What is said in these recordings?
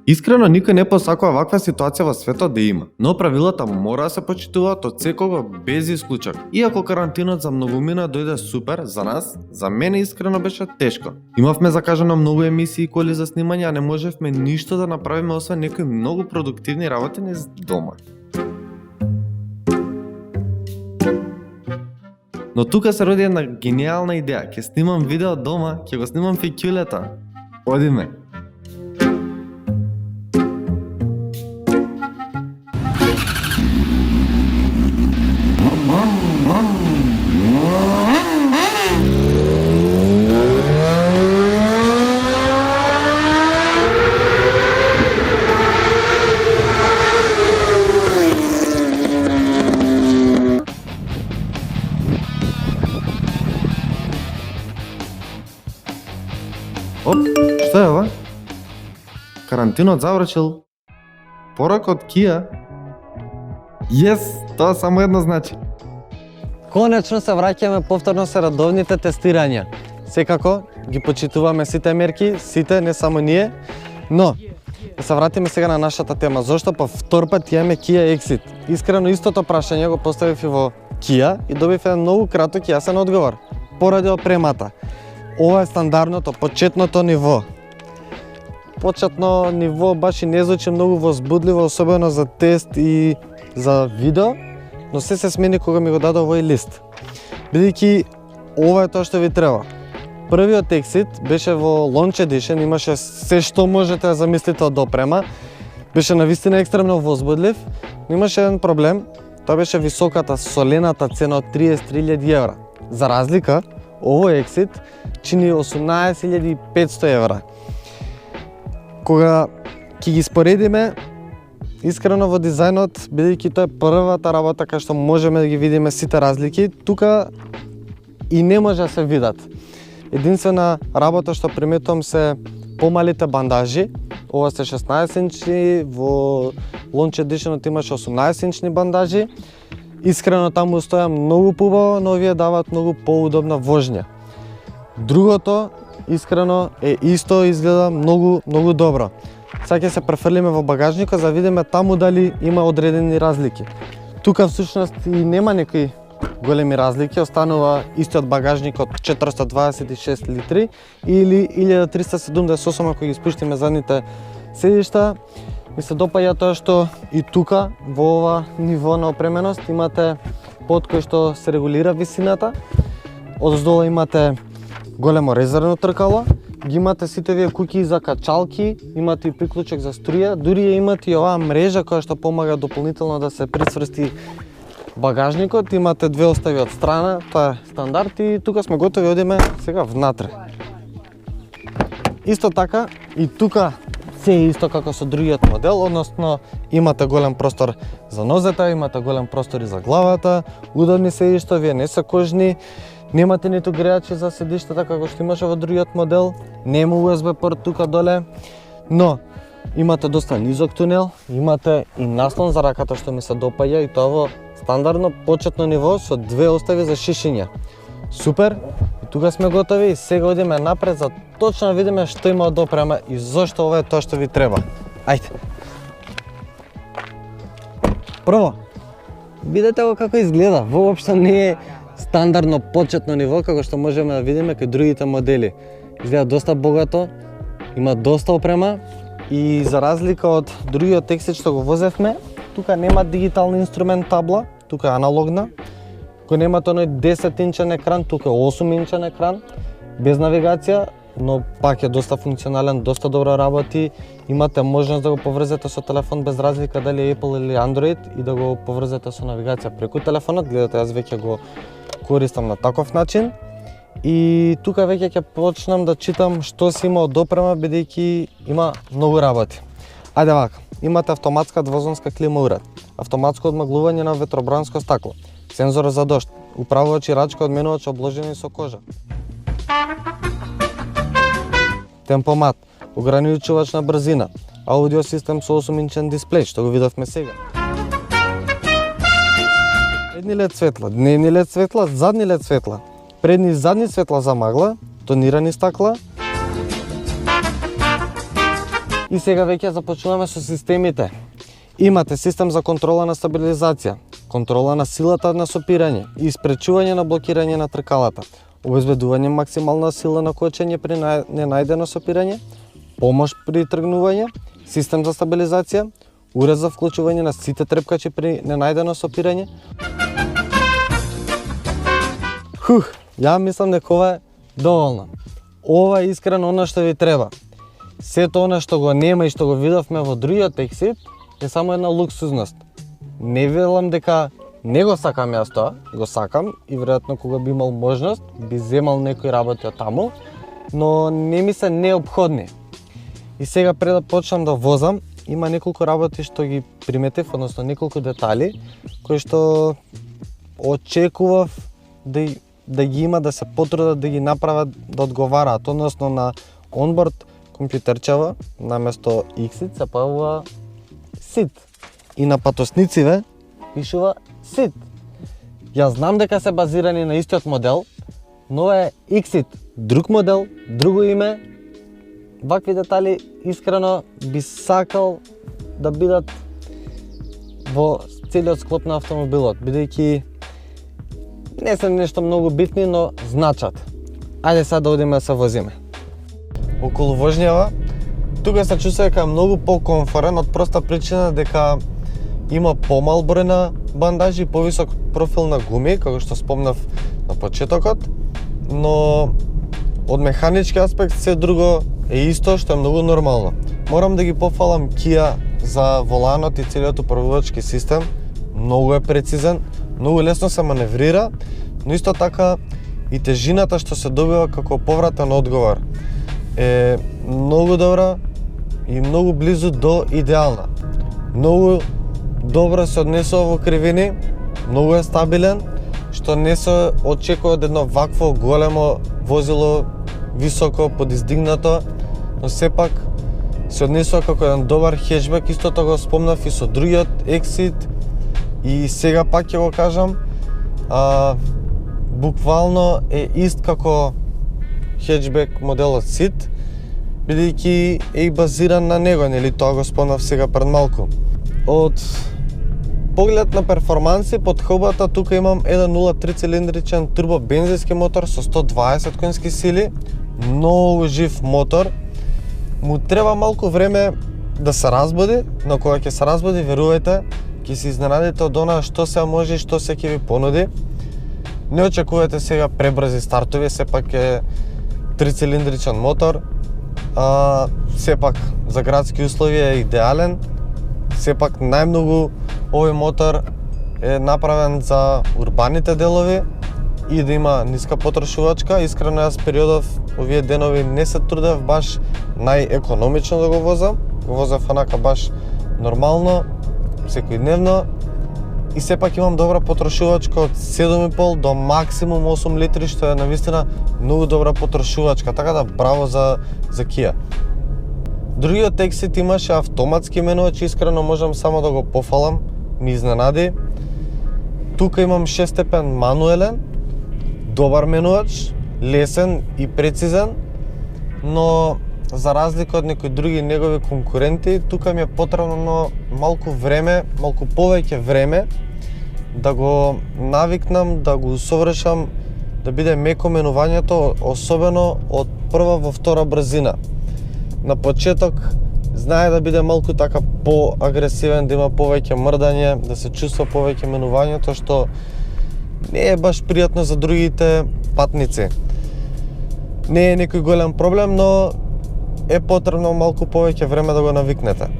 Искрено никој не посакува ваква ситуација во светот да има, но правилата мора да се почитуваат од секого без исклучок. Иако карантинот за многумина дојде супер за нас, за мене искрено беше тешко. Имавме закажано многу емисии и коли за снимање, а не можевме ништо да направиме освен некои многу продуктивни работи низ дома. Но тука се роди една гениална идеја. Ќе снимам видео дома, ќе го снимам фикјулето. Одиме. Оп, што е ова? Карантинот завршил. Порака од Kia. Јес, тоа само едно значи. Конечно се враќаме повторно се редовните тестирања. Секако ги почитуваме сите мерки, сите, не само ние. Но, да се вратиме сега на нашата тема. Зошто па втор пат имаме Kia Exit? Искрено истото прашање го поставив и во Kia и добив еден многу краток и јасен одговор. Поради опремата. Ова е стандардното, почетното ниво. Почетно ниво баш и не звучи многу возбудливо, особено за тест и за видео, но се смени кога ми го даде овој лист. Бидејќи ова е тоа што ви треба. Првиот Exit беше во Launch Edition, имаше се што можете да замислите од опрема. Беше навистина екстремно возбудлив, но имаше еден проблем, тоа беше високата, солената цена од 33.000 евра. За разлика, овој Exit чини 18.500 евра. Кога ќе ги споредиме, искрено во дизајнот, бидејќи тоа е првата работа кај што можеме да ги видиме сите разлики, тука и не може да се видат. Единствена работа што приметувам се помалите бандажи. Ова се 16 инчи, во Launch Edition имаше 18 инчни бандажи. Искрено таму стоја многу поубаво, но овие даваат многу поудобна вожња. Другото, искрено, е исто, изгледа многу добро. Сега ќе се префрлиме во багажникот за да видиме таму дали има одредени разлики. Тука всушност и нема некои големи разлики, останува истиот багажник од 426 литри или 1378 ако ги спуштиме задните седишта. Ми се допаѓа тоа што и тука во ова ниво на опременост имате под кој што се регулира висината. Одоздолу имате големо резервно тркало, ги имате сите вие куќи за качалки, имате и приклучок за струја, дури ја имате и оваа мрежа која што помага дополнително да се присврсти багажникот, имате две остави од страна, тоа е стандард и тука сме готови, одиме сега внатре. Исто така и тука се е исто како со другиот модел, односно имате голем простор за нозете, имате голем простор и за главата, удобни седишта, вие не се кожни, немате ниту грејачи за седиштата како што имаше во другиот модел, нема USB порт тука доле, но имате доста низок тунел, имате и наслон за раката што ми се допаѓа и тоа во стандардно почетно ниво со две остави за шишиња. Супер, и тука сме готови и сега одиме напред за точно да видиме што има од опрема и зошто ова е тоа што ви треба. Ајде. Прво, видете го како изгледа, воопшто не е стандардно почетно ниво како што можеме да видиме кај другите модели. Изгледа доста богато, има доста опрема и за разлика од другиот Exit што го возевме, тука нема дигитални инструмент табла, тука е аналогна. Кој немате оној 10-инчен екран, тука е 8-инчен екран, без навигација, но пак е доста функционален, доста добро работи. Имате можност да го поврзете со телефон без разлика дали е Apple или Android и да го поврзете со навигација преку телефонот. Гледате, јас веќе го користам на таков начин. И тука веќе ќе почнам да читам што се има од опрема, бидејќи има многу работи. Ајде вака, имате автоматска двозонска клима уред, автоматско одмаглување на ветробранско стакло, сензор за дожд, управувач и рачка одменувач обложени со кожа, темпомат, ограничувач на брзина, аудио систем со 8-инчен дисплеј, што го видовме сега. Предни лед светла, дневни лед светла, задни лед светла, предни и задни светла за магла, тонирани стакла И сега веќе започнуваме со системите. Имате систем за контрола на стабилизација, контрола на силата на сопирање и спречување на блокирање на тркалата, обезбедување максимална сила на кочење при ненајдено сопирање, помош при тргнување, систем за стабилизација, уред за вклучување на сите трепкачи при ненајдено сопирање. Ја мислам дека ова е доволно. Ова е искрено она што ви треба. Сето она што го нема и што го видовме во другиот Exit е само една луксузност. Не велам дека не го сакам јас тоа, го сакам и веројатно кога би имал можност би земал некои работи од таму, но не ми се неопходни. И сега пред да почнам да возам, има неколку работи што ги приметив, односно неколку детали кои што очекував да ги има, да се потрудат да ги направат да одговараат, односно на онборд компјутерчева наместо Exit се појавува SIT и на патоснициве пишува SIT. Јас знам дека се базирани на истиот модел, но е Exit друг модел, друго име. Вакви детали искрено би сакал да бидат во целиот склоп на автомобилот, бидејќи не се нешто многу битни, но значат. Ајде сега да одиме да се возиме. Околу воžњава, тука се чувствува дека е многу покомфорен од проста причина дека има помал број на бандажи и повисок профил на гуми, како што спомнав на почетокот, но од механички аспект се друго е исто, што е многу нормално. Морам да ги пофалам Kia за воланот и целиот управувачки систем. Многу е прецизен, многу лесно се маневрира, но исто така и тежината што се добива како повратен одговор е многу добра и многу близу до идеална. Многу добро се однесува во кривини, многу е стабилен, што не се очекува од едно вакво големо возило, високо, подиздигнато, но сепак се однесува како еден добар хеджбек. Истото го спомнав и со другиот Exit и сега пак ќе го кажам, буквално е ист како хеджбек моделот SIT, бидејќи е и базиран на него, нели тоа го спомнав сега пред малку. Од поглед на перформанси под хобата тука имам 1.03 цилиндричен турбо бензински мотор со 120 конски сили, многу жив мотор. Му треба малку време да се разбуди, но кога ќе се разбуди, верувајте, ќе се изненадите од она што се може и што се ќе ви понуди. Не очекувате сега пребрзи стартови, сепак е 3-цилиндричен мотор, сепак за градски услови е идеален, сепак најмногу овој мотор е направен за урбаните делови и да има ниска потрошувачка. Искрено јас периодов овие денови не се трудев баш најекономично да го возев онака баш нормално, секојдневно, и сепак имам добра потрошувачка од 7,5 до максимум 8 литри, што е навистина многу добра потрошувачка, така да браво за Kia. Другиот Exit имаше автоматски менувач, искрено можам само да го пофалам, ми изненади. Тука имам 6 степен мануелен, добар менувач, лесен и прецизен, но за разлика од некои други негови конкуренти, тука ми е потребно малку време, малку повеќе време да го навикнам, да го усовршам, да биде меко менувањето, особено од прва во втора брзина. На почеток знае да биде малку така поагресивен, да има повеќе мрдање, да се чувства повеќе менувањето, што не е баш пријатно за другите патници. Не е некој голем проблем, но е потребно малку повеќе време да го навикнете.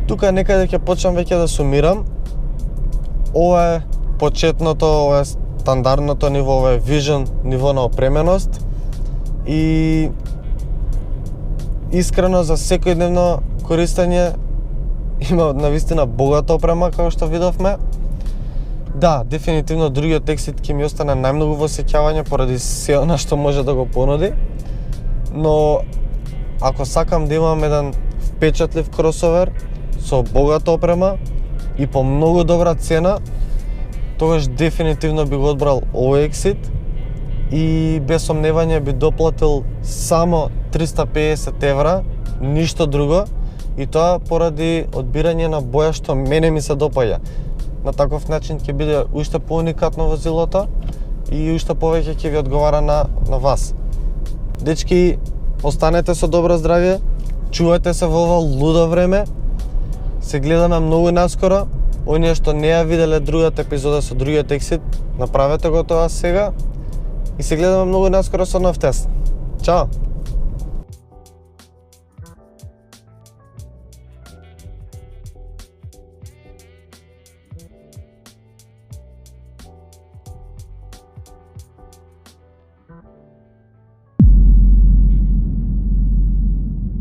Тука некаде ќе почнам веќе да сумирам. Ова е почетното, ова е стандардното ниво, ова е Vision ниво на опременост и искрено за секојдневно користење има навистина богата опрема, како што видовме. Да, дефинитивно другиот Exit ќе ми остане најмногу во сеќавање поради се она што може да го понуди, но ако сакам да имам еден впечатлив кросовер со богата опрема и по многу добра цена, тогаш дефинитивно би го одбрал овој Exit и без сомневање би доплатил само 350 евра, ништо друго, И тоа поради одбирање на боја што мене ми се допаѓа. На таков начин ќе биде уште поуникатно возилото и уште повеќе ќе ви одговара на вас. Дечки, останете со добро здравје, чувајте се во ова лудо време. Се гледаме многу наскоро. Оние што не ја виделе другата епизода со другиот ексит, направете го тоа сега и се гледаме многу наскоро со нов тест. Чао!